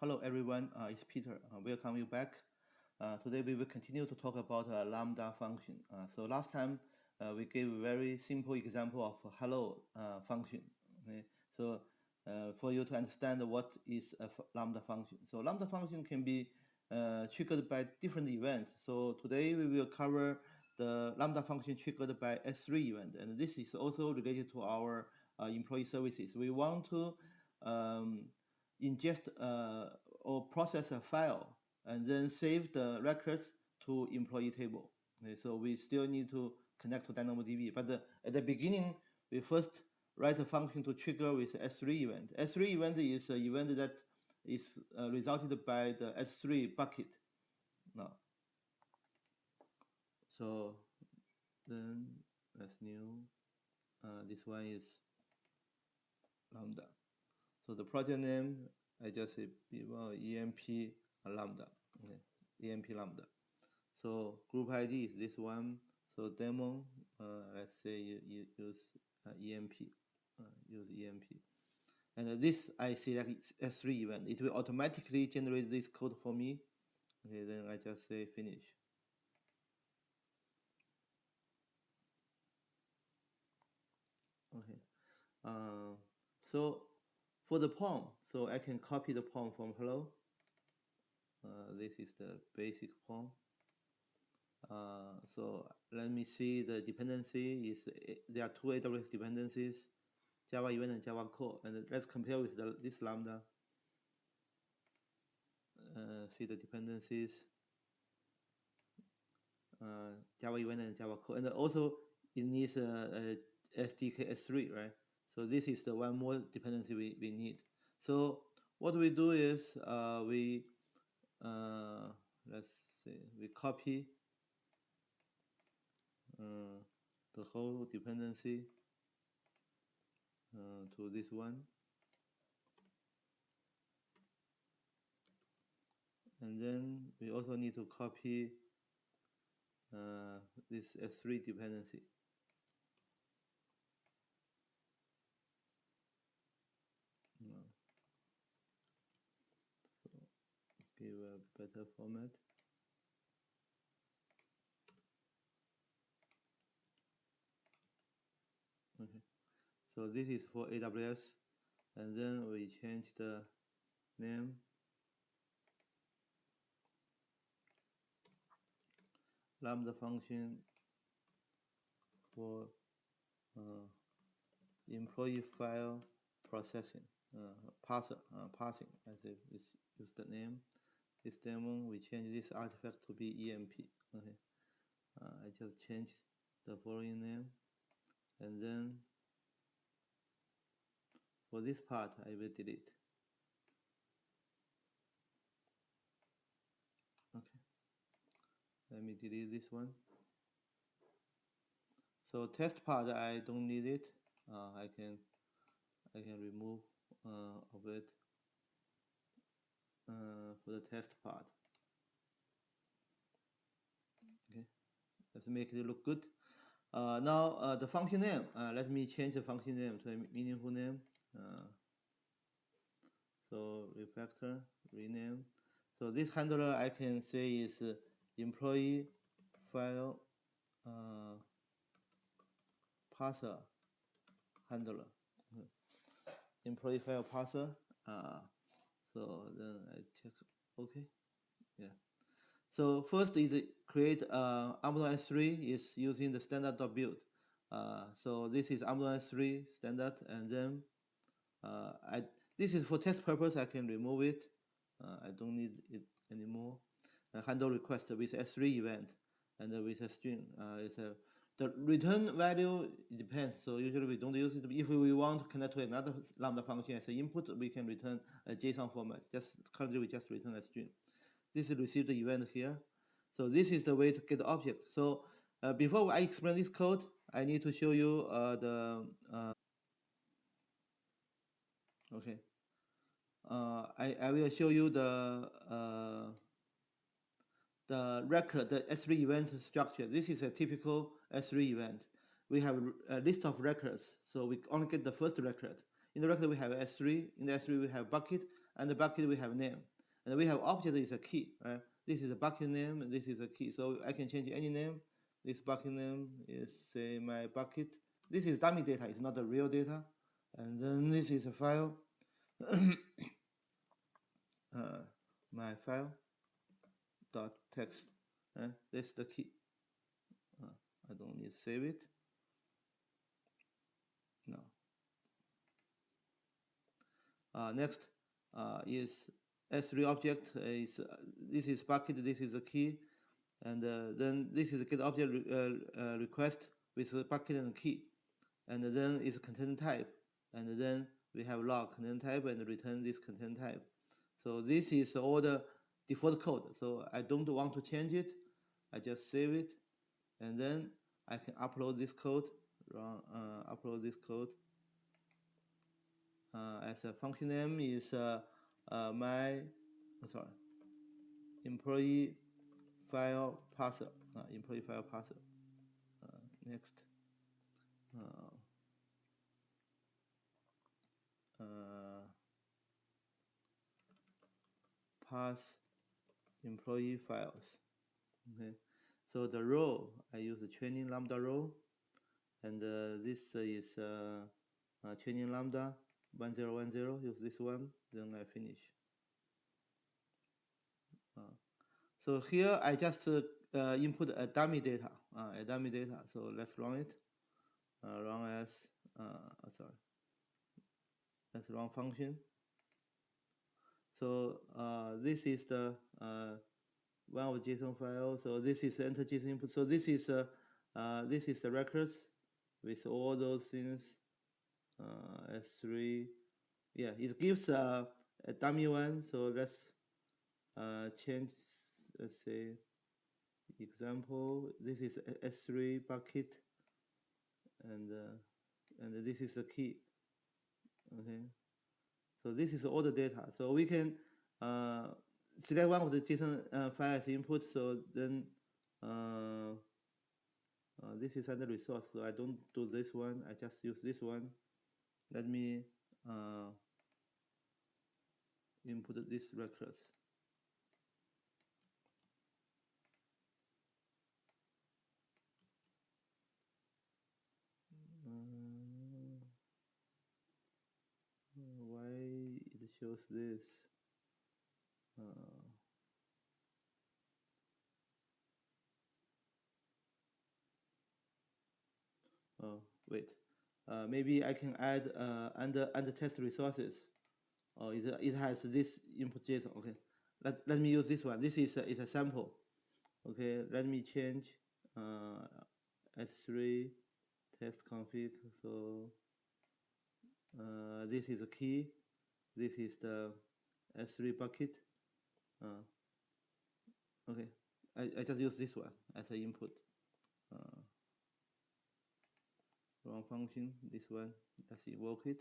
Hello everyone, it's Peter. Welcome you back. Today we will continue to talk about Lambda function. So last time we gave a very simple example of hello function. Okay? So for you to understand what is a Lambda function. So Lambda function can be triggered by different events. So today we will cover the Lambda function triggered by S3 event. And this is also related to our employee services. We want to ingest or process a file and then save the records to employee table. Okay, so we still need to connect to DynamoDB. But at the beginning, we first write a function to trigger with S3 event. S3 event is an event that is resulted by the S3 bucket. Now, so then that's new. This one is Lambda. So the project name, I just say EMP Lambda, okay, EMP Lambda. So group ID is this one. So demo, let's say you use EMP, use EMP. And this I select S3 event. It will automatically generate this code for me. Okay, then I just say finish. Okay. So for the POM, so I can copy the POM from hello. This is the basic POM. So let me see the dependency is there are two AWS dependencies, Java event and Java core, and let's compare with this Lambda. See the dependencies, Java event and Java core, and also it needs a SDK S3, right? So this is the one more dependency we need. So what we do is let's see, we copy the whole dependency to this one, and then we also need to copy this S3 dependency. So give a better format. Okay, so this is for AWS, and then we change the name. Lambda function for employee file processing, parsing, as if it's use the name. This demo, we change this artifact to be EMP. Okay, I just change the following name, and then for this part, I will delete. Okay, let me delete this one. So test part, I don't need it. I can remove of it for the test part. Okay, let's make it look good. Now the function name. Let me change the function name to a meaningful name. So refactor, rename. So this handler I can say is employee file parser handler. Employee file parser. So then I check. Okay, yeah. So first is create Amazon S3 is using the standard.build. So this is Amazon S3 standard, and then this is for test purpose. I can remove it. I don't need it anymore. Handle request with S3 event and with a string. The return value depends. So usually we don't use it. If we want to connect to another Lambda function as an input, we can return a JSON format. Just currently we just return a string. This is received event here. So this is the way to get the object. So before I explain this code, I need to show you okay. I will show you the record, the S3 event structure. This is a typical S3 event. We have a list of records, so we only get the first record. In the record, we have S3. In the S3, we have bucket, and the bucket we have name, and we have object is a key, right? This is a bucket name, and this is a key. So I can change any name. This bucket name is, say, my bucket. This is dummy data, it's not the real data. And then this is a file. My file dot text. That's the key. I don't need to save it. No. Next is S3 object. This is bucket. This is a key, and then this is a get object request with a bucket and key, and then it's content type, and then we have log content type and return this content type. So this is all the default code. So I don't want to change it. I just save it, and then I can upload this code. Upload this code. As a function name is employee file parser. Employee file parser. Next. Parse employee files. Okay. So the row, I use the training Lambda row, and this is training Lambda 1010. Use this one, then I finish. So here I just input a dummy data, So let's run it. Run as let's run function. So this is the one of the JSON file. So this is enter JSON input. So this is the records with all those things. S3, yeah, it gives a dummy one. So let's change. Let's say example. This is S3 bucket, and this is the key. Okay. So this is all the data. So we can select one of the JSON file as input. So then this is under resource. So I don't do this one. I just use this one. Let me input this records. Why it shows this? Oh, wait. Maybe I can add under test resources. Oh, it has this input JSON. Okay, let me use this one. This is a sample. Okay, let me change S3 test config. So this is a key. This is the S3 bucket. Okay, I just use this one as an input. Run function. This one. Let's invoke it.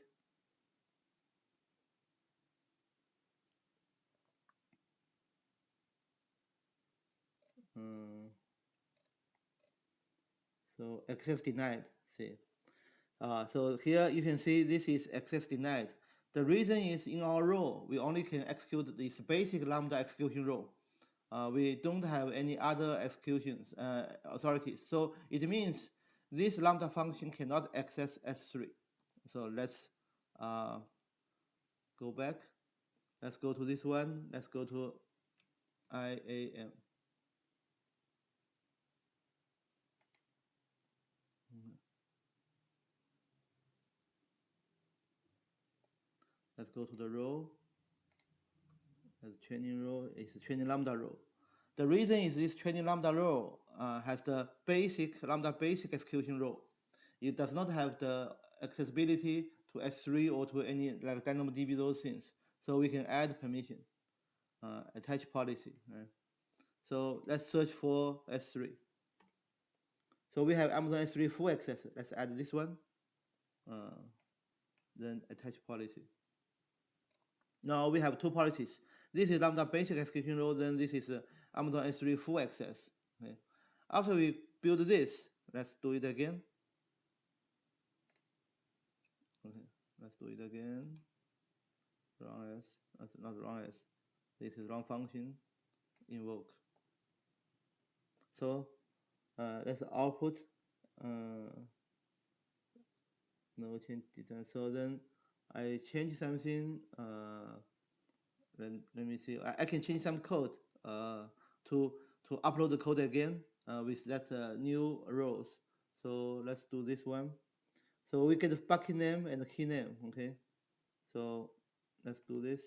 So access denied. See. So here you can see this is access denied. The reason is in our role, we only can execute this basic Lambda execution role. We don't have any other executions authorities. So it means this Lambda function cannot access S3. So let's go back. Let's go to this one. Let's go to IAM. Let's go to the row. As training row, it's a training Lambda row. The reason is this training Lambda row has the basic Lambda basic execution row. It does not have the accessibility to S3 or to any like DynamoDB, those things. So we can add permission, attach policy. Right? So let's search for S3. So we have Amazon S3 full access. Let's add this one. Then attach policy. Now we have two policies. This is Lambda basic execution role, then this is Amazon S3 full access. Okay. After we build this, let's do it again. Okay, let's do it again. Run as not wrong as. This is wrong function invoke. So that's the output. No change design. So then I change something. Let me see. I can change some code to upload the code again with that new rows. So let's do this one. So we get the bucket name and the key name. Okay. So let's do this.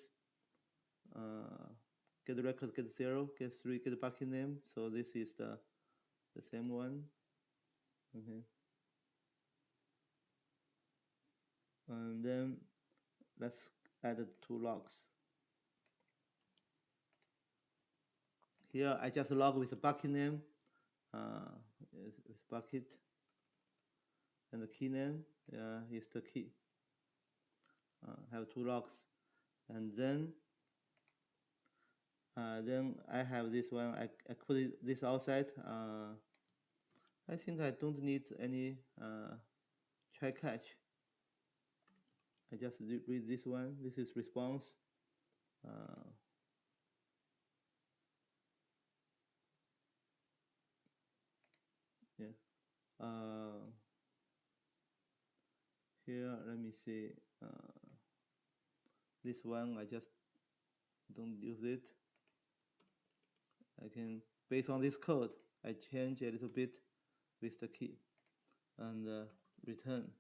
Get the record, get 0, get 3, get the bucket name. So this is the same one. Okay. And then let's add 2 logs. Here I just log with the bucket name, with bucket, and the key name is the key. Have 2 logs, and then I have this one. I put this outside. I think I don't need any try catch. I just read this one. This is response. Yeah. Here, let me see. This one I just don't use it. I can, based on this code, I change a little bit with the key and return.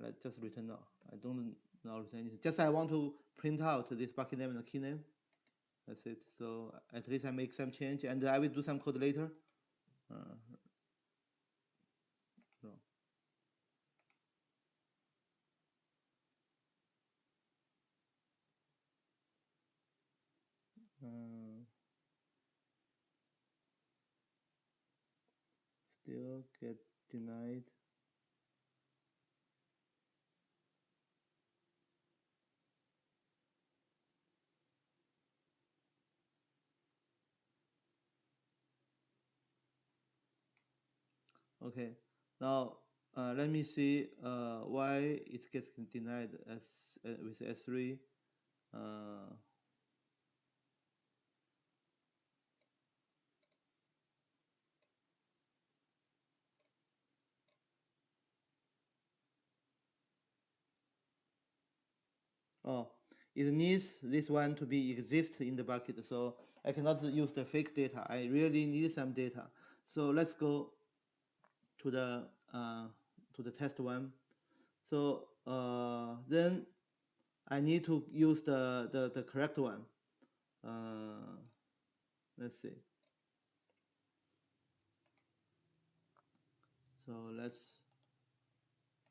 Let's just return now. I don't now return anything. Just I want to print out this bucket name and the key name. That's it. So at least I make some change, and I will do some code later. No. Still get denied. Okay, now let me see why it gets denied as with S3. Oh, it needs this one to be exist in the bucket, so I cannot use the fake data. I really need some data. So let's go to the test one. So then I need to use the correct one. Let's see. So let's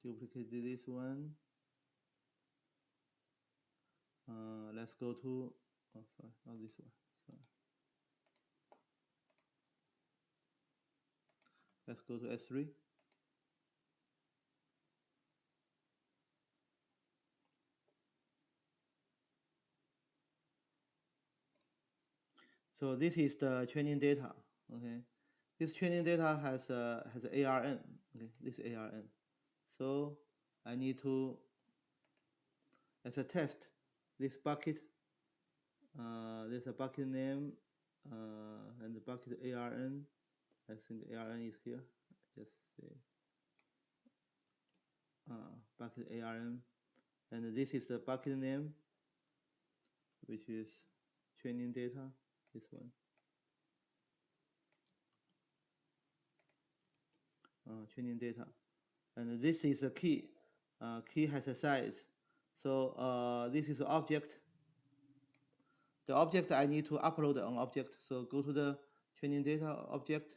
duplicate this one. Let's go to, oh sorry, not this one. Sorry. Let's go to S3. So this is the training data. Okay, this training data has ARN. Okay, this ARN. So I need to, as a test, this bucket. There's a bucket name and the bucket ARN. I think ARN is here. Just say bucket ARN, and this is the bucket name, which is training data. This one. Training data, and this is a key. Key has a size. So this is an object. The object I need to upload an object. So go to the training data object.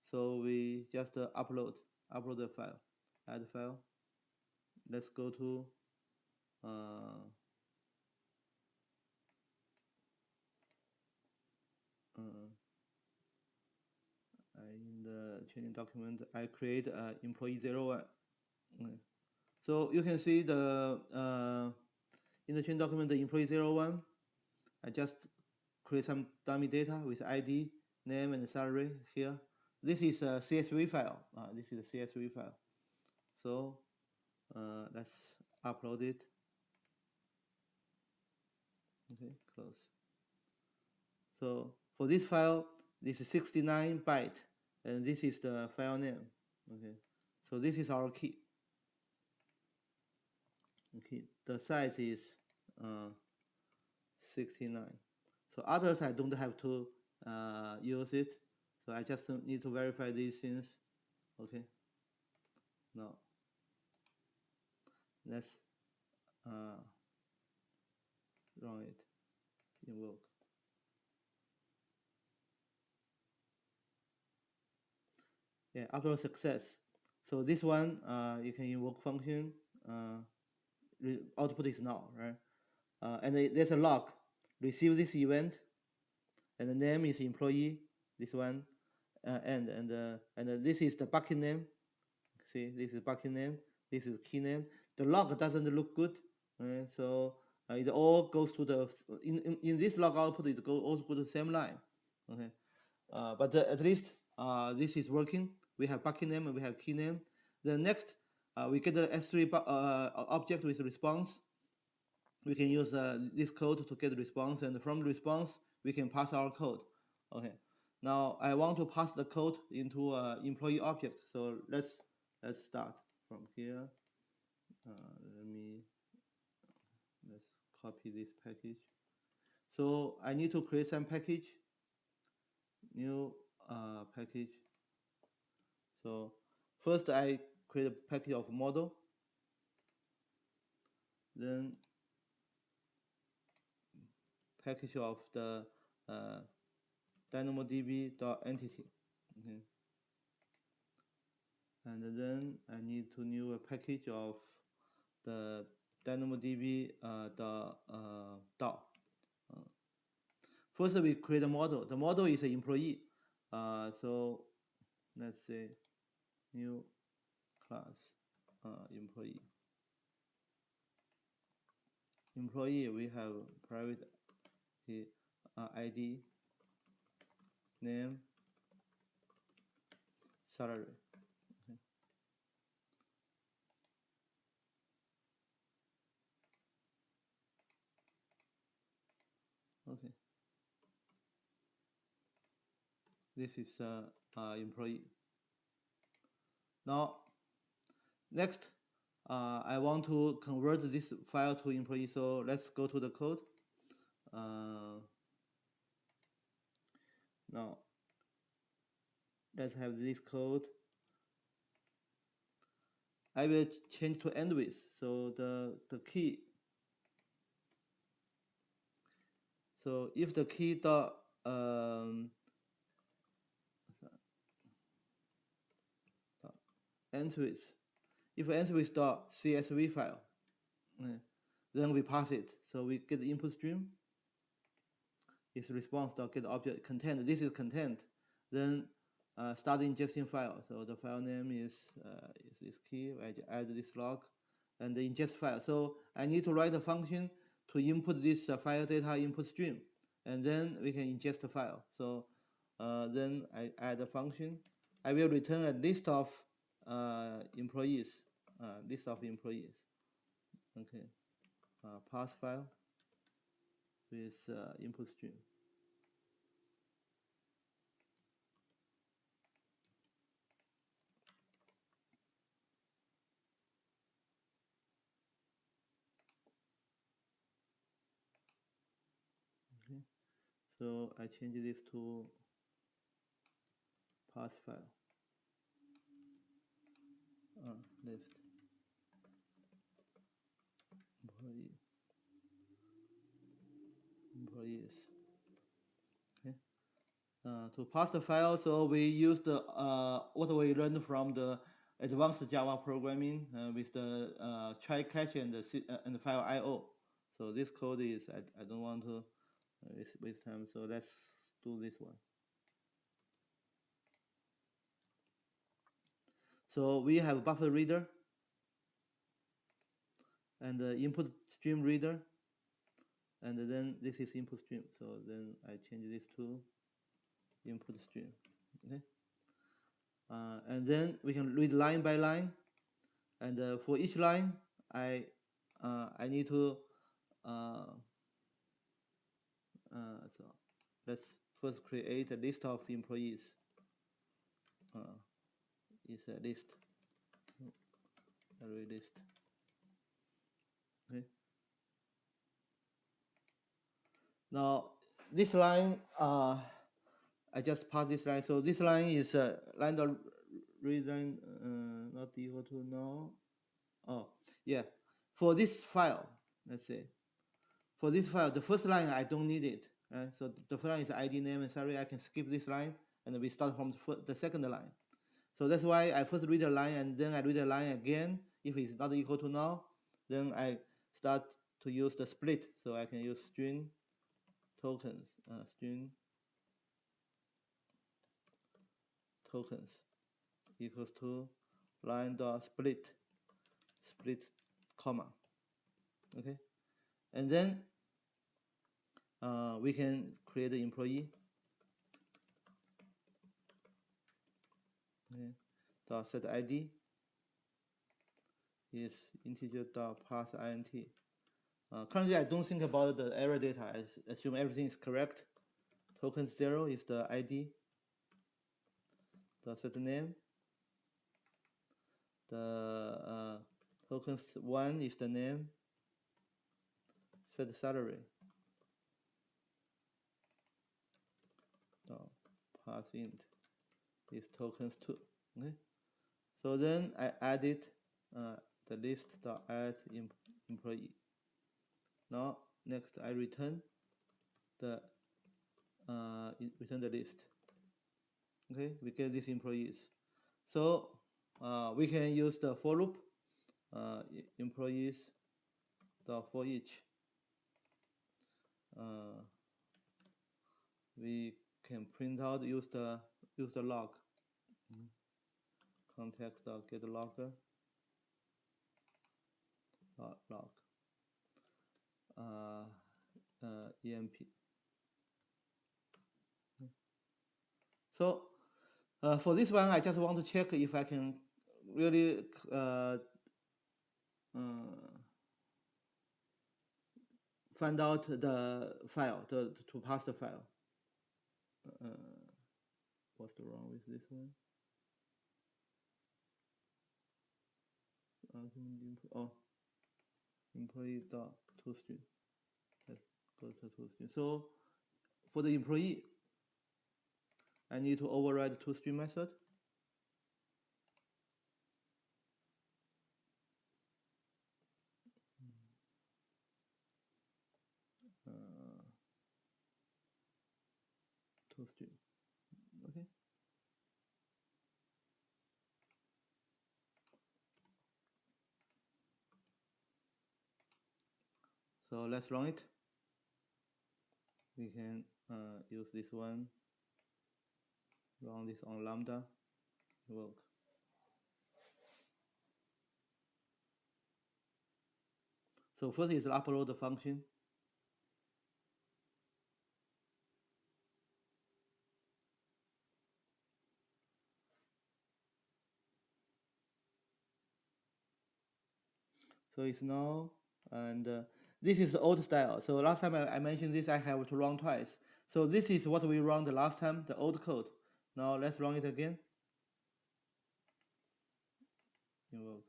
So we just upload the file, add file. Let's go to in the training document, I create employee 01. So you can see the in the training document, the employee 01. I just create some dummy data with ID, name, and salary here. This is a CSV file. This is a CSV file. So let's upload it. Okay, close. So for this file, this is 69 byte, and this is the file name. Okay, so this is our key. Okay, the size is 69. So others I don't have to use it. So I just need to verify these things. Okay. Now let's run it. Invoke. Yeah, after success. So this one you can invoke function. Output is null, right? And there's a log. Receive this event, and the name is employee. This one, and this is the bucket name. See, this is bucket name. This is key name. The log doesn't look good, so it all goes to the in this log output. It also go to the same line. Okay, but at least this is working. We have bucket name and we have key name. The next, we get the S3 object with response. We can use this code to get the response, and from the response, we can pass our code. Okay. Now I want to pass the code into employee object. So let's start from here. Let's copy this package. So I need to create some package. New package. So first I create a package of model. Then package of the DynamoDB.entity. Okay. And then I need to new a package of the DynamoDB DAO. First, we create a model. The model is an employee. So let's say new class employee. Employee, we have private ID, name, salary. Okay. Okay. This is employee. Now, next, I want to convert this file to employee. So let's go to the code. Now, let's have this code. I will change to end with. So the key. So if the key dot ends with, if ends with dot CSV file, then we pass it. So we get the input stream. Is response dot get object content. This is content. Then start ingesting file. So the file name is this key. I add this log and the ingest file. So I need to write a function to input this file data input stream, and then we can ingest the file. So then I add a function. I will return a list of employees. List of employees. Okay. Parse file with input stream. Okay. So I change this to parse file. List employees. Okay. To parse the file, so we use the what we learned from the advanced Java programming with the try catch and the file IO. So this code is I don't want to waste time. So let's do this one. So we have buffer reader and the input stream reader, and then this is input stream. So then I change this to input stream. Okay. And then we can read line by line, and for each line, I need to So let's first create a list of employees. It's a list, array list. Okay. Now this line, I just pass this line. So this line is lambda read line not equal to no. Oh yeah, for this file, let's say, for this file, the first line I don't need it. Right? So the first line is ID name and salary. I can skip this line and we start from the second line. So that's why I first read a line and then I read a line again. If it's not equal to null, then I start to use the split. So I can use string tokens, string tokens equals to line dot split comma. Okay, and then we can create an employee. Okay, dot set ID is integer dot pass int. Currently, I don't think about the error data. I assume everything is correct. Token 0 is the ID. The set name. The token 1 is the name. Set salary. Pass int is tokens 2. Okay. So then I added the list dot add employee. Now next I return the list. Okay, we get these employees. So we can use the for loop employees dot for each. We can print out use the log. Context dot get logger dot log emp. So for this one, I just want to check if I can really find out the file to pass the file. What's wrong with this one? Oh, employee dot toString. Let's go to toString. So for the employee, I need to override toString method. toString. Okay. So let's run it. We can use this one. Run this on Lambda. Work. So first is upload the function. So it's now, and this is the old style. So last time I mentioned this, I have to run twice. So this is what we run the last time, the old code. Now let's run it again. Invoke.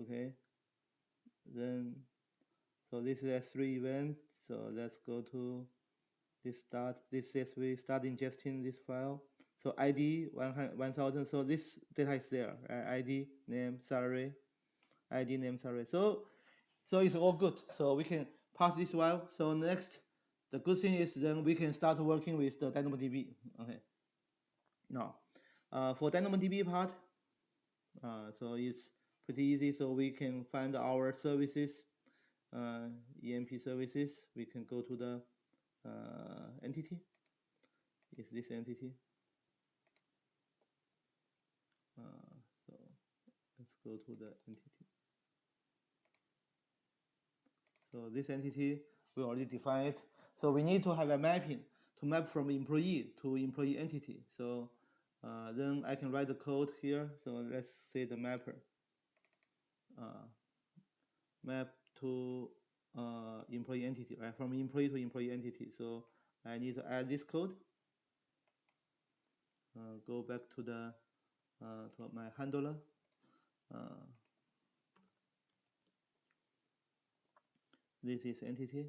Okay. Then, so this is S3 event. So let's go to this start. This says we start ingesting this file. So ID 1000. So this data is there. ID, name, salary, ID, name, salary. So it's all good. So we can pass this file. So next, the good thing is then we can start working with the DynamoDB. Okay. Now, for DynamoDB part, so it's pretty easy. So we can find our services, EMP services. We can go to the entity. Is this entity? So let's go to the entity. So this entity, we already defined it. So we need to have a mapping to map from employee to employee entity. So then I can write the code here. So let's say the mapper. map to employee entity, right? From employee to employee entity. So I need to add this code. Go back to the to my handler. This is entity.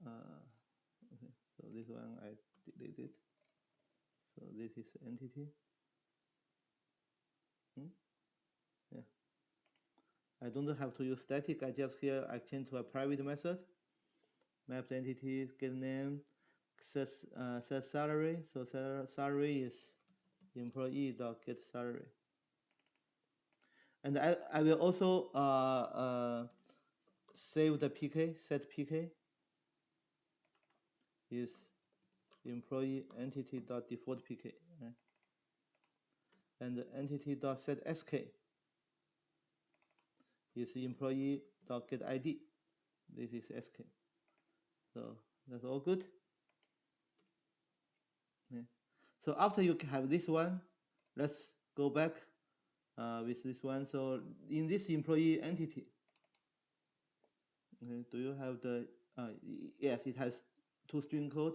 Okay, so this one I deleted. So this is entity. Yeah. I don't have to use static. I just here I change to a private method. Map to entity, get name, set salary. So salary is employee dot get salary. And I will also save the PK, set PK is employee entity dot default PK, right? And the entity dot set SK is employee dot get ID. This is SK. So that's all good. Okay. So after you have this one, let's go back with this one. So in this employee entity, okay, do you have the, yes, it has 2 string code.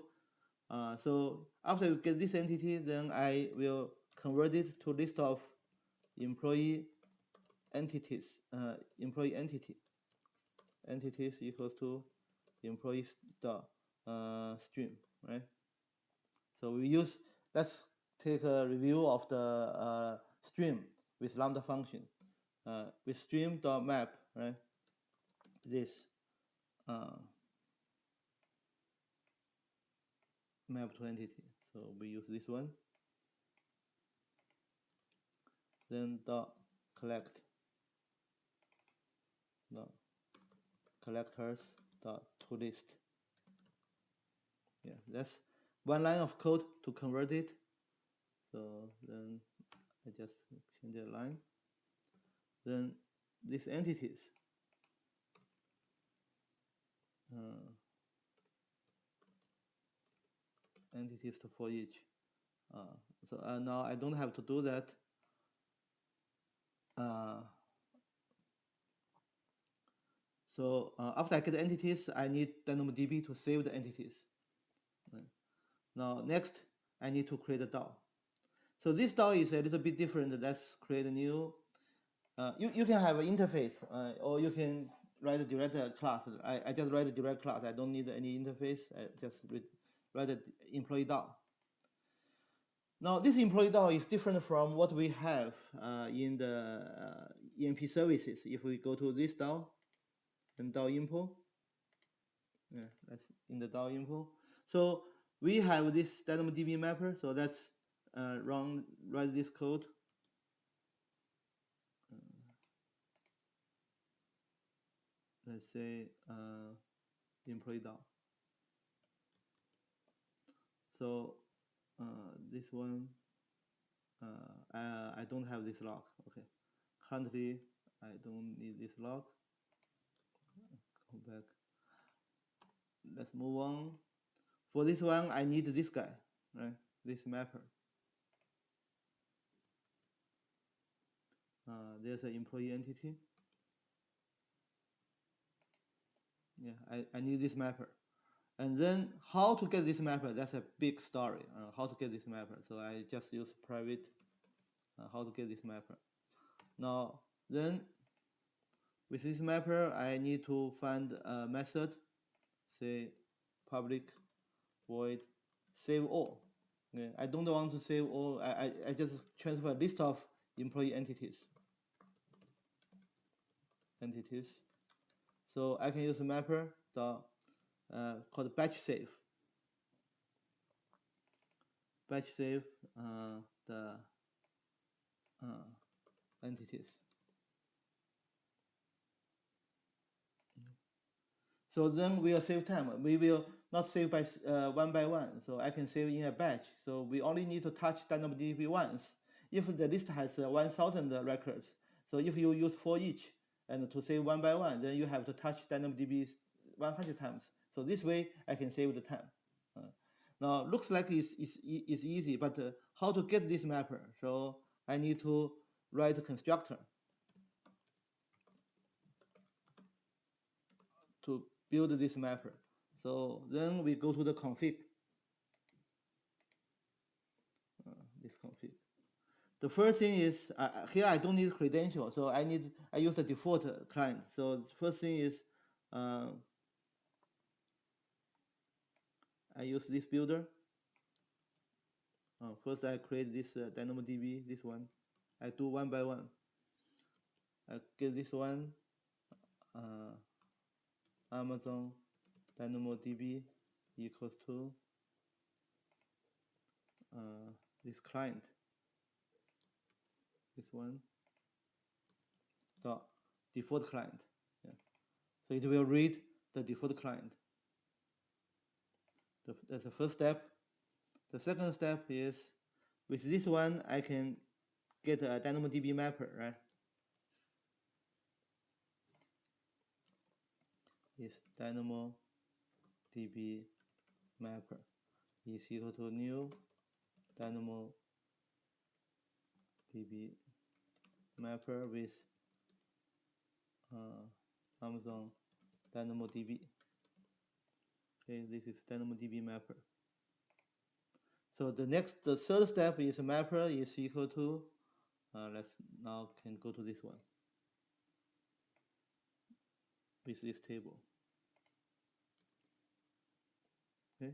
So after you get this entity, then I will convert it to list of employee entities, employee entity. Entities equals to employees dot stream, right? So we use, let's take a review of the stream with Lambda function. With stream dot map, right? This map to entity. So we use this one. Then dot collect dot collectors dot to list. Yeah, that's one line of code to convert it. So then I just change the line. Then these entities, entities to for each. So now I don't have to do that. So after I get the entities, I need DynamoDB to save the entities. Right. Now next, I need to create a DAO. So this DAO is a little bit different. Let's create a new. You can have an interface, or you can write a direct class. I just write a direct class. I don't need any interface. I just write an employee DAO. Now this employee DAO is different from what we have in the EMP services. If we go to this DAO and DAO info, yeah, that's in the DAO info. So we have this DynamoDB mapper. So let's write this code. Let's say employee DAO. So this one, I don't have this log. Okay, currently I don't need this log. Go back. Let's move on. For this one, I need this guy, right? This mapper. There's an employee entity. Yeah, I need this mapper. And then how to get this mapper, that's a big story. How to get this mapper. So I just use private, how to get this mapper. Now, then with this mapper, I need to find a method, say public void save all. Okay. I don't want to save all. I just transfer a list of employee entities. So I can use a mapper called batch save. Batch save the entities. So then we'll save time. We will not save by one by one. So I can save in a batch. So we only need to touch DynamoDB once. If the list has 1,000 records, so if you use for each and to save one by one, then you have to touch DynamoDB 100 times. So this way I can save the time. Now looks like it's easy, but how to get this mapper? So I need to write a constructor. build this mapper. So then we go to the config. This config. The first thing is here I don't need credential, so I use the default client. So the first thing is I use this builder. First I create this DynamoDB, this one. I do one by one. I get this one, Amazon DynamoDB equals to this client, this one, dot default client. Yeah. So it will read the default client. That's the first step. The second step is with this one I can get a DynamoDB mapper, right? Is DynamoDB mapper is equal to new DynamoDB mapper with Amazon DynamoDB. Okay, this is DynamoDB mapper. So the third step is mapper is equal to, let's now can go to this one with this table. Okay,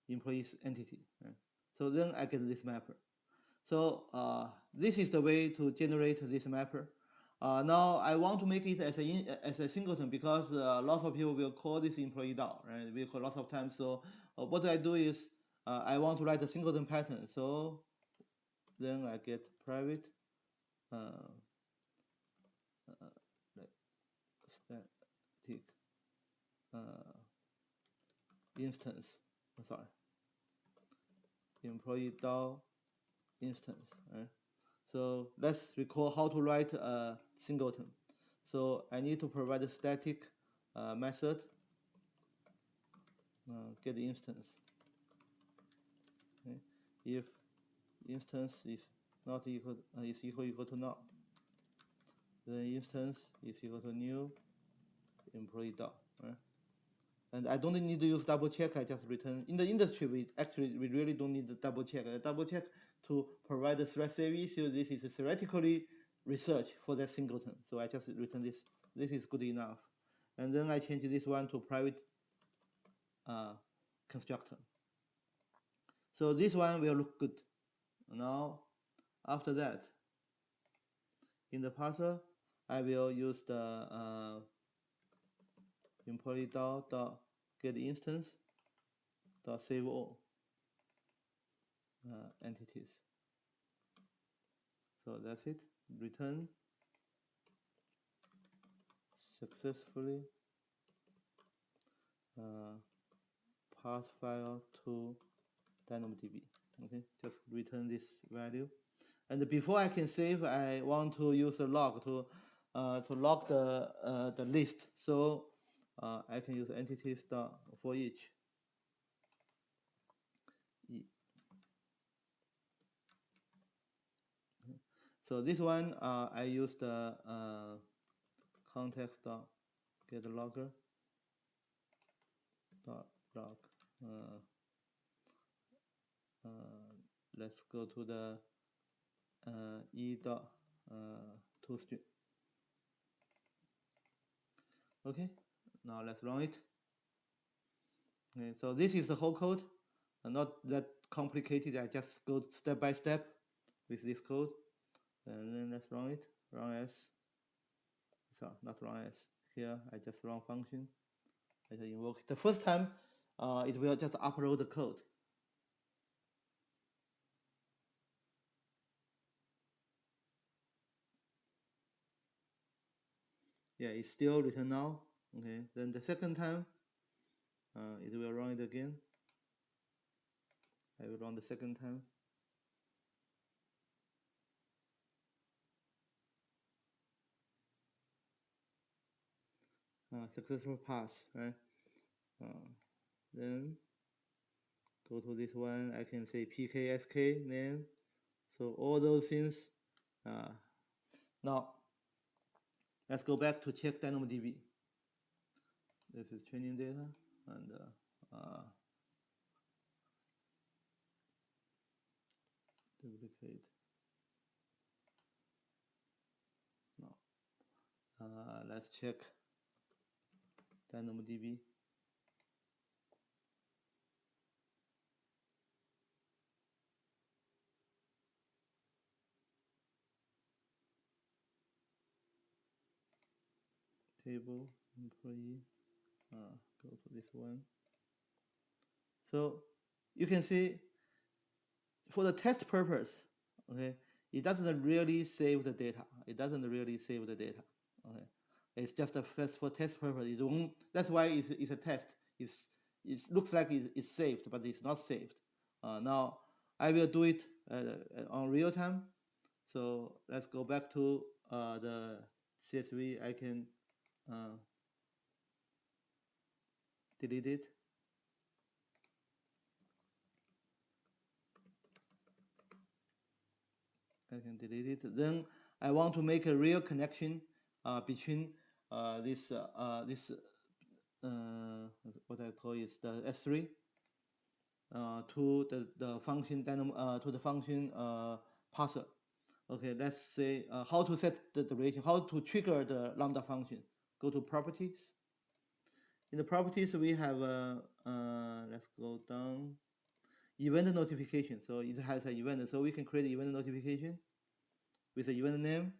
employees entity. Right? So then I get this mapper. So this is the way to generate this mapper. Now I want to make it as a singleton because lots of people will call this employee DAO, right? We call lots of times. So what I do is I want to write a singleton pattern. So then I get private static instance. Sorry, employee DAO instance. Right? So let's recall how to write a singleton. So I need to provide a static method get instance. Okay. If instance is not equal is equal to null, then instance is equal to new employee DAO. Right? And I don't need to use double check. I just return. In the industry, we really don't need the double check. Double check to provide the thread service. So this is theoretically research for that singleton. So I just return this. This is good enough. And then I change this one to private constructor. So this one will look good. Now, after that, in the parser, I will use the employee DAO get instance save all entities. So that's it. Return successfully path file to DynamoDB. Okay, just return this value. And before I can save, I want to use a log to log the list. So I can use entities for each. So this one I use the context get logger log. Let's go to the toString. Okay, now let's run it. Okay, so this is the whole code, not that complicated. I just go step by step with this code, and then let's run it. Run as, sorry, not run as. Here I just run function. I invoke the first time. It will just upload the code. Yeah, it's still written now. Okay, then the second time, it will run it again. I will run the second time. Successful pass, right? Then go to this one. I can say pksk name. So all those things. Now let's go back to check DynamoDB. this is training data, and duplicate. No. Let's check DynamoDB. Table employee. Go to this one. So you can see for the test purpose, okay, it doesn't really save the data. It doesn't really save the data. Okay, it's just a first for test purpose. It won't, that's why it's a test. It looks like it's saved, but it's not saved. Now I will do it on real time. So let's go back to the CSV. I can delete it. I can delete it. Then I want to make a real connection between this what I call is the S3 to the function to the function parser. Okay, let's say how to set the duration, how to trigger the Lambda function. Go to properties. In the properties, we have let's go down. Event notification. So it has an event. So we can create event notification with the event name.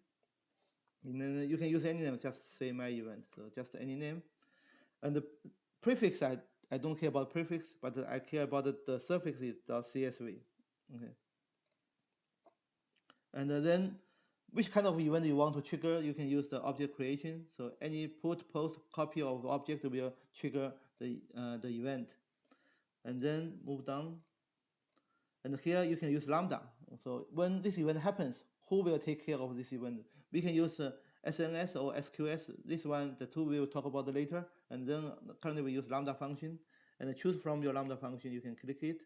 And then you can use any name, just say my event. So just any name. And the prefix, I don't care about prefix, but I care about the suffix is .csv. Okay. And then which kind of event you want to trigger, you can use the object creation. So any put, post, copy of the object will trigger the event. And then move down. And here you can use Lambda. So when this event happens, who will take care of this event? We can use SNS or SQS. This one, the two we will talk about later. And then currently we use Lambda function. And choose from your Lambda function, you can click it.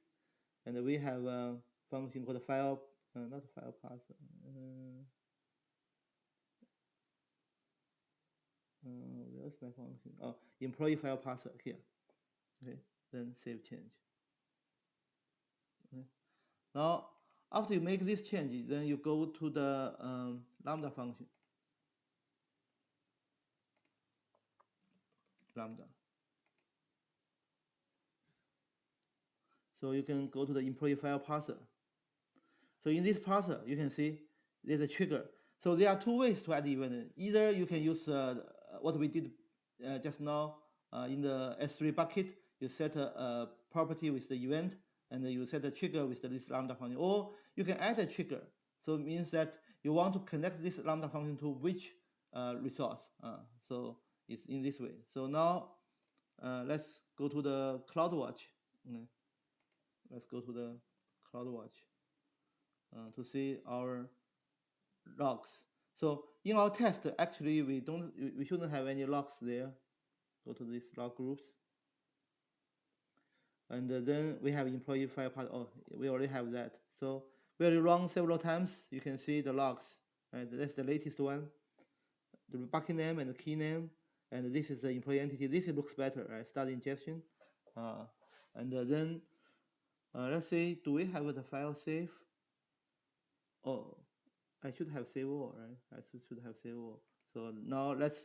And we have a function called file, not file parser. Where's my function? Oh, employee file parser here. Okay, then save change. Okay. Now, after you make this change, then you go to the Lambda function. Lambda. So you can go to the employee file parser. So in this parser, you can see there's a trigger. So there are two ways to add event. Either you can use what we did just now in the S3 bucket. You set a property with the event, and you set a trigger with this Lambda function. Or you can add a trigger. So it means that you want to connect this Lambda function to which resource. So it's in this way. So now let's go to the CloudWatch. Let's go to the CloudWatch to see our logs. So in our test, actually we shouldn't have any logs there. Go to these log groups. And then we have employee file part. Oh, we already have that. So we already run several times. You can see the logs. Right? That's the latest one. The bucket name and the key name. And this is the employee entity. This looks better, right? Start ingestion. And then let's see, do we have the file save? Oh, I should have save all, right? I should have save all. So now let's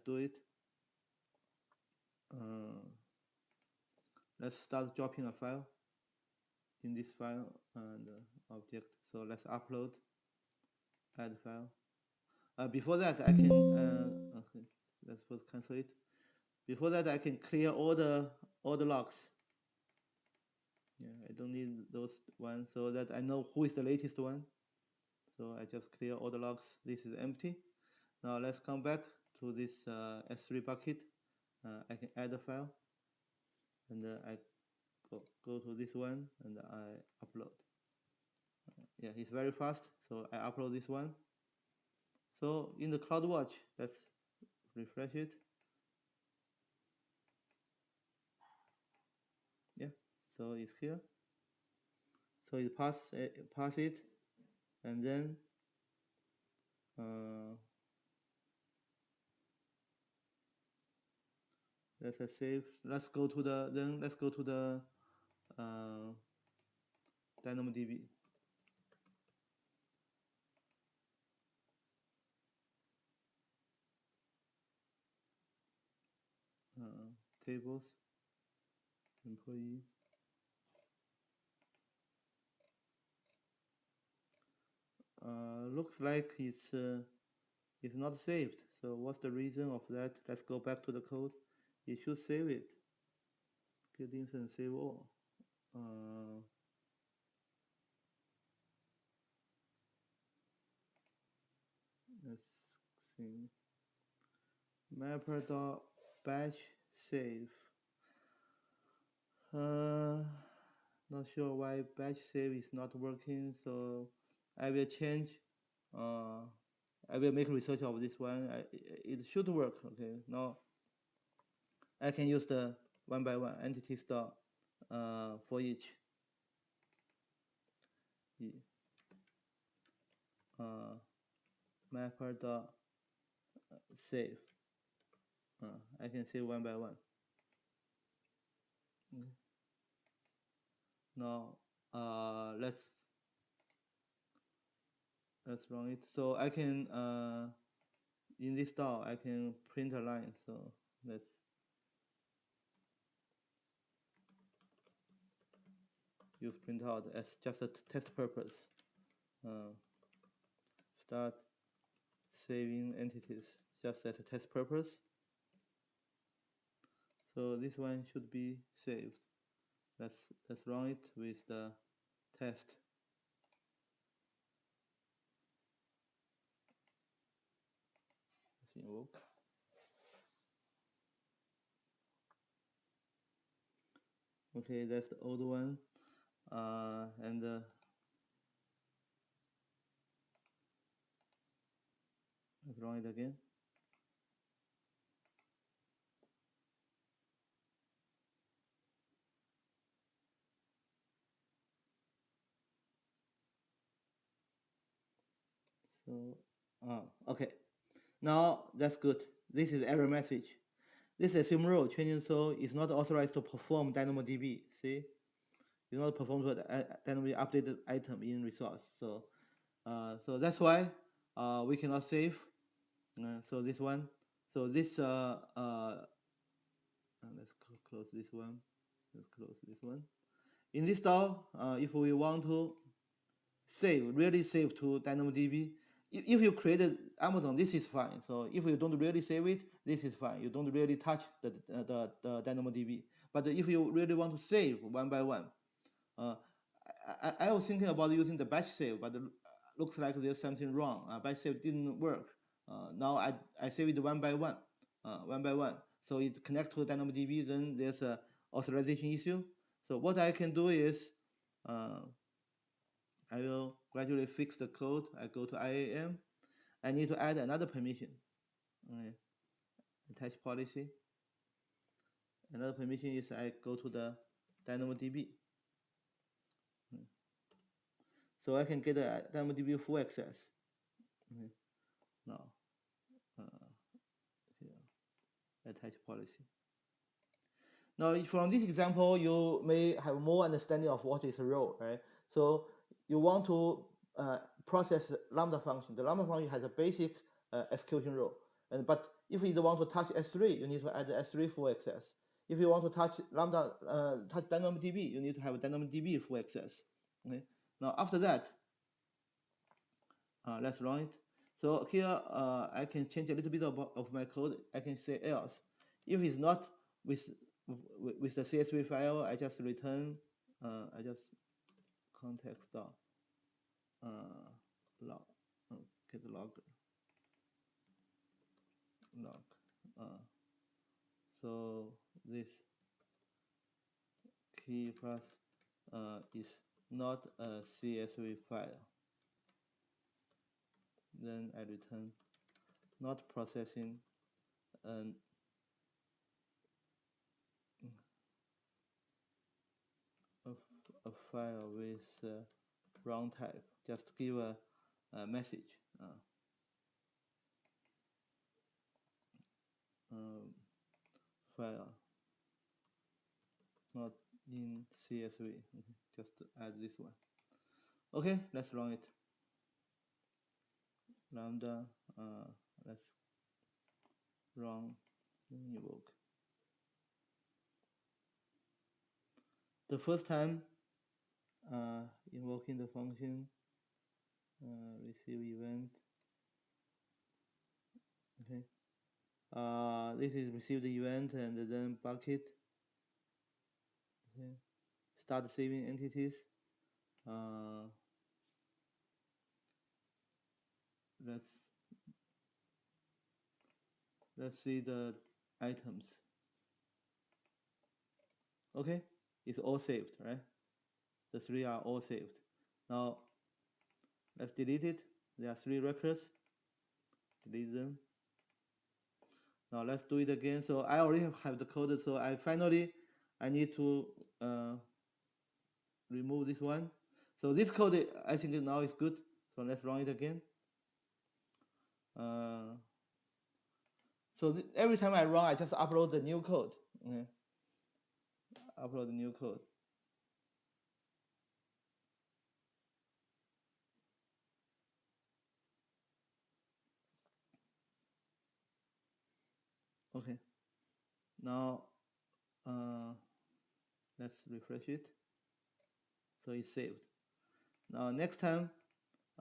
do it. Let's start dropping a file in this file and object. So let's upload, add file. Before that, I can okay, let's first cancel it. Before that, I can clear all the logs. Yeah, I don't need those ones so that I know who is the latest one. So I just clear all the logs. This is empty. Now let's come back to this S3 bucket. I can add a file, and I go to this one and I upload. Yeah, it's very fast. So I upload this one. So in the CloudWatch, let's refresh it. Yeah, so it's here. So it pass it, and then That's a save. Let's go to the DynamoDB. Tables, employee. Looks like it's not saved. So what's the reason of that? Let's go back to the code. It should save it. Get instance save all. Let's see. Mapper.batch save. Not sure why batch save is not working, so I will change. I will make research of this one. It should work. Okay, now I can use the one by one entity store for each. Mapper dot save. I can save one by one. Okay. Now let's run it. So I can in this store I can print a line. So let's use printout as just a test purpose. Start saving entities just as a test purpose. So this one should be saved. Let's run it with the test. Let's invoke. Okay, that's the old one. And let's run it again. So, okay. Now that's good. This is error message. This assume role changing so is not authorized to perform DynamoDB. See, it's not performed to DynamoDB updated item in resource. So, so that's why we cannot save. So this one. So this let's close this one. Let's close this one. In this store, if we want to really save to DynamoDB, if you created Amazon, this is fine. So if you don't really save it, this is fine. You don't really touch the DynamoDB. But if you really want to save one by one, I was thinking about using the batch save, but it looks like there's something wrong. Batch save didn't work. Now I save it one by one. So it connects to DynamoDB, then there's a authorization issue. So what I can do is, I will gradually fix the code. I go to IAM. I need to add another permission. Okay. Attach policy. Another permission is I go to the DynamoDB. So I can get a DynamoDB full access. Okay. Now, here, attach policy. Now, from this example, you may have more understanding of what is a role, right? So you want to process Lambda function. The Lambda function has a basic execution role, but if you want to touch S3, you need to add S3 full access. If you want to touch Lambda, touch DynamoDB, you need to have DynamoDB full access. Okay. Now after that, let's run it. So here I can change a little bit of my code. I can say else. If it's not with the CSV file, I just return. I just context dot log get log. So this key plus is not a CSV file. Then I return not processing a file with wrong type. Just give a message. file, not in CSV. Okay, just add this one. Okay, let's run it. Lambda, let's run invoke. The first time invoking the function, receive event. Okay, this is receive the event and then bucket. Okay, start saving entities. Let's see the items. Okay, it's all saved, right? The 3 are all saved. Now let's delete it. There are 3 records. Delete them. Now let's do it again. So I already have the code. So I need to remove this one. So this code, I think now is good. So let's run it again. So every time I run, I just upload the new code. Okay. Upload the new code. Okay. Now let's refresh it. So it's saved. Now next time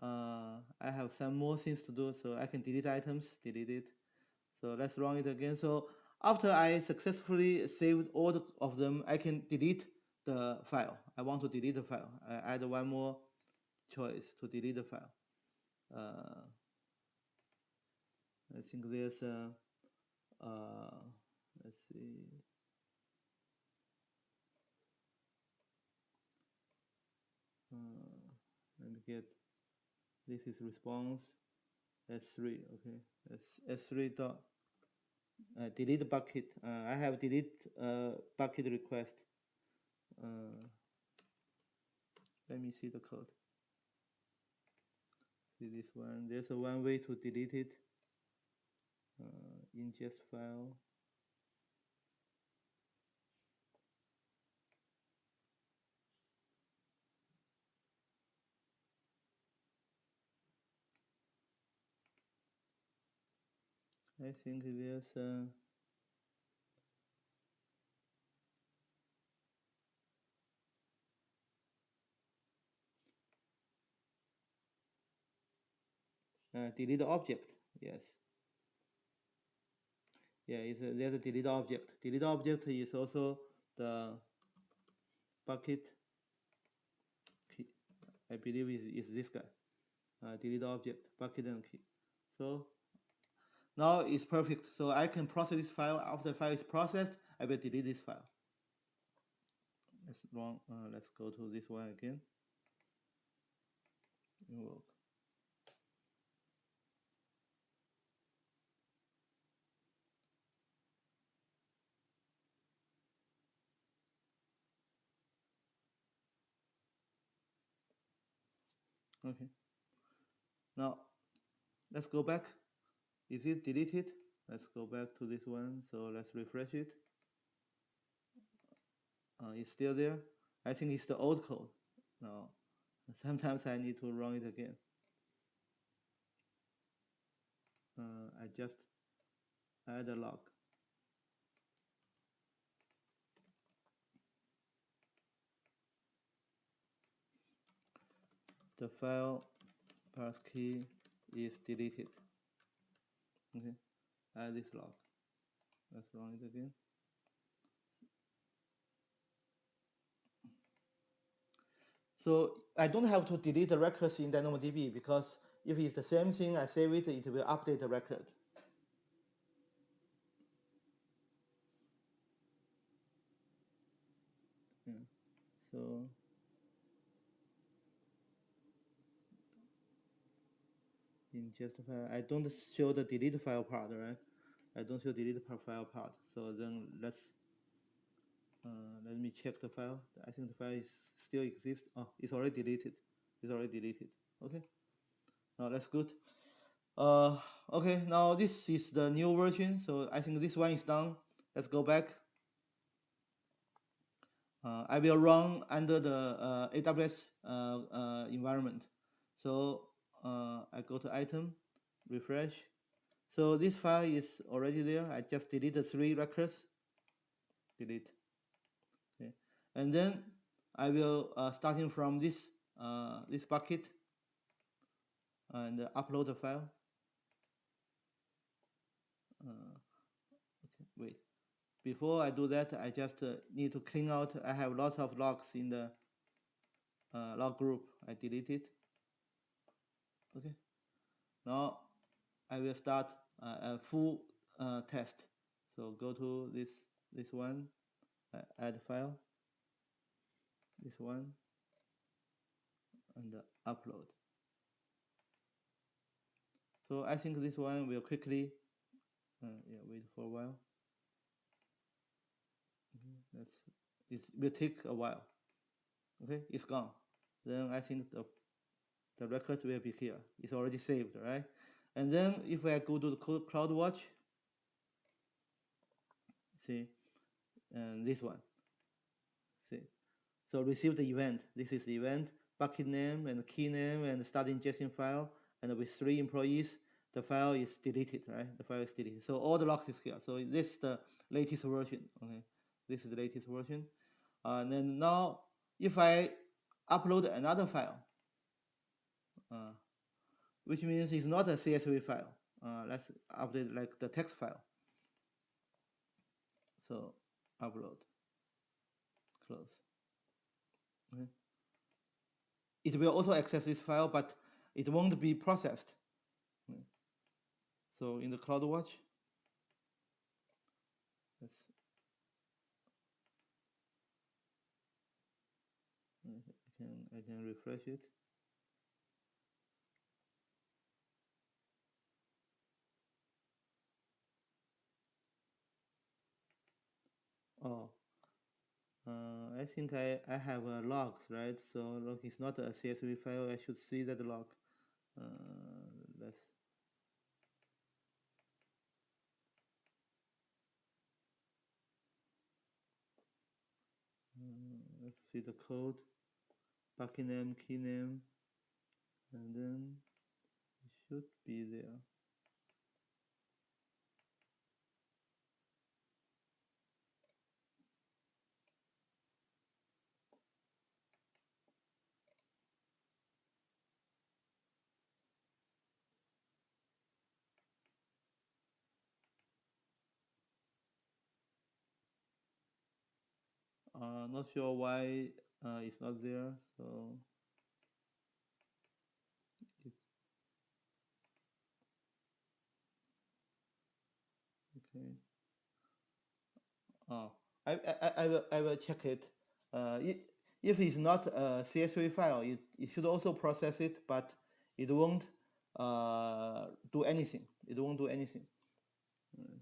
I have some more things to do, so I can delete items, delete it. So let's run it again. So after I successfully saved all of them, I can delete the file. I want to delete the file. I add one more choice to delete the file. I think there's let's see. Let me get, this is response S3. Okay, that's S3 dot delete bucket. I have delete bucket request. Let me see the code. See this one. There's a one way to delete it. Ingest file. I think there's delete object. Yes. Yeah, there's a delete object. Delete object is also the bucket key. I believe is this guy. Delete object, bucket and key. So now it's perfect. So I can process this file. After the file is processed, I will delete this file. Let's run. Let's go to this one again. Invoke. Okay. Now let's go back. Is it deleted? Let's go back to this one. So let's refresh it. It's still there. I think it's the old code. Now sometimes I need to run it again. I just add a log. The file parse key is deleted. Okay, add this log. Let's run it again. So I don't have to delete the records in DynamoDB because if it's the same thing, I save it, it will update the record. Yeah. So ingest file, I don't show the delete file part, right? I don't show delete file part. So then let me check the file. I think the file is still exists. Oh, it's already deleted. It's already deleted. Okay. Now that's good. Okay, now this is the new version. So I think this one is done. let's go back. I will run under the AWS environment. So I go to item, refresh. So this file is already there. I just deleted 3 records. Delete. Okay. And then I will starting from this this bucket and upload the file. Okay, wait. Before I do that, I just need to clean out. I have lots of logs in the log group. I delete it. Okay. Now I will start a full test. So go to this one, add file, this one, and upload. So I think this one will quickly, yeah, wait for a while. It will take a while. Okay, it's gone. Then I think the record will be here. It's already saved, right? And then if I go to the CloudWatch, see, and this one, see. So receive the event. This is the event, bucket name and key name and starting JSON file. And with 3 employees, the file is deleted, right? The file is deleted. So all the logs is here. So this is the latest version. Okay, this is the latest version. And then now, if I upload another file, which means it's not a CSV file. Let's update like the text file. So upload, close. Okay. It will also access this file, but it won't be processed. Okay. So in the CloudWatch, I can refresh it. Oh, I think I have logs, right? So look, it's not a CSV file. I should see that log. Let's see the code, bucket name, key name, and then it should be there. Not sure why it's not there. So okay. Oh, I will check it. If it's not a CSV file, it should also process it, but it won't do anything. It won't do anything.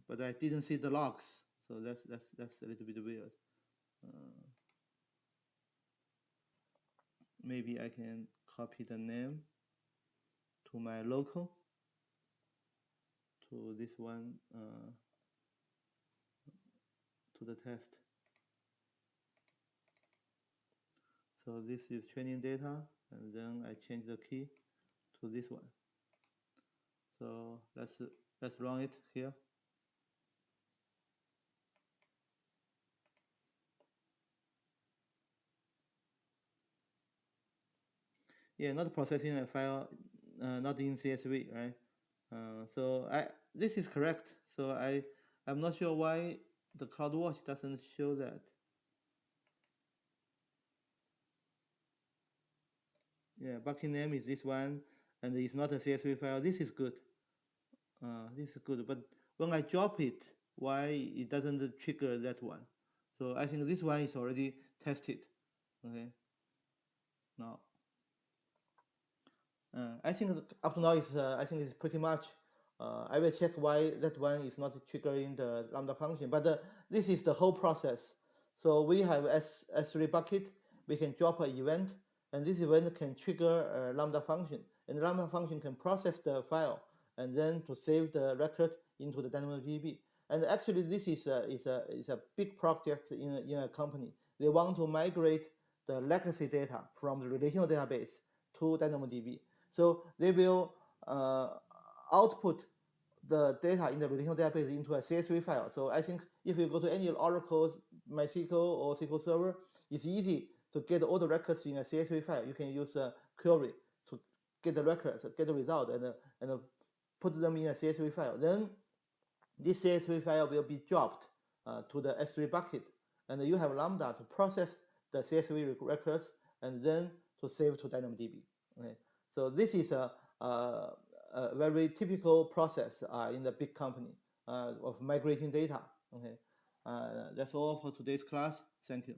But I didn't see the logs, so that's a little bit weird. Maybe I can copy the name to my local, to this one, to the test. So this is training data, and then I change the key to this one. So let's run it here. Yeah, not processing a file, not in CSV, right? So this is correct. So I'm not sure why the CloudWatch doesn't show that. Yeah, bucket name is this one, and it's not a CSV file. This is good. This is good. But when I drop it, why it doesn't trigger that one? So I think this one is already tested. Okay. Now, I think up to now is I think it's pretty much. I will check why that one is not triggering the Lambda function. But this is the whole process. So we have S3 bucket. We can drop an event, and this event can trigger a Lambda function, and the Lambda function can process the file and then to save the record into the DynamoDB. And actually, this is a big project in a company. They want to migrate the legacy data from the relational database to DynamoDB. So they will output the data in the relational database into a CSV file. So I think if you go to any Oracle, MySQL, or SQL Server, it's easy to get all the records in a CSV file. You can use a query to get the records, get the result, and put them in a CSV file. Then this CSV file will be dropped to the S3 bucket, and you have Lambda to process the CSV records and then to save to DynamoDB. Okay? So this is a very typical process in the big company of migrating data. Okay, that's all for today's class. Thank you.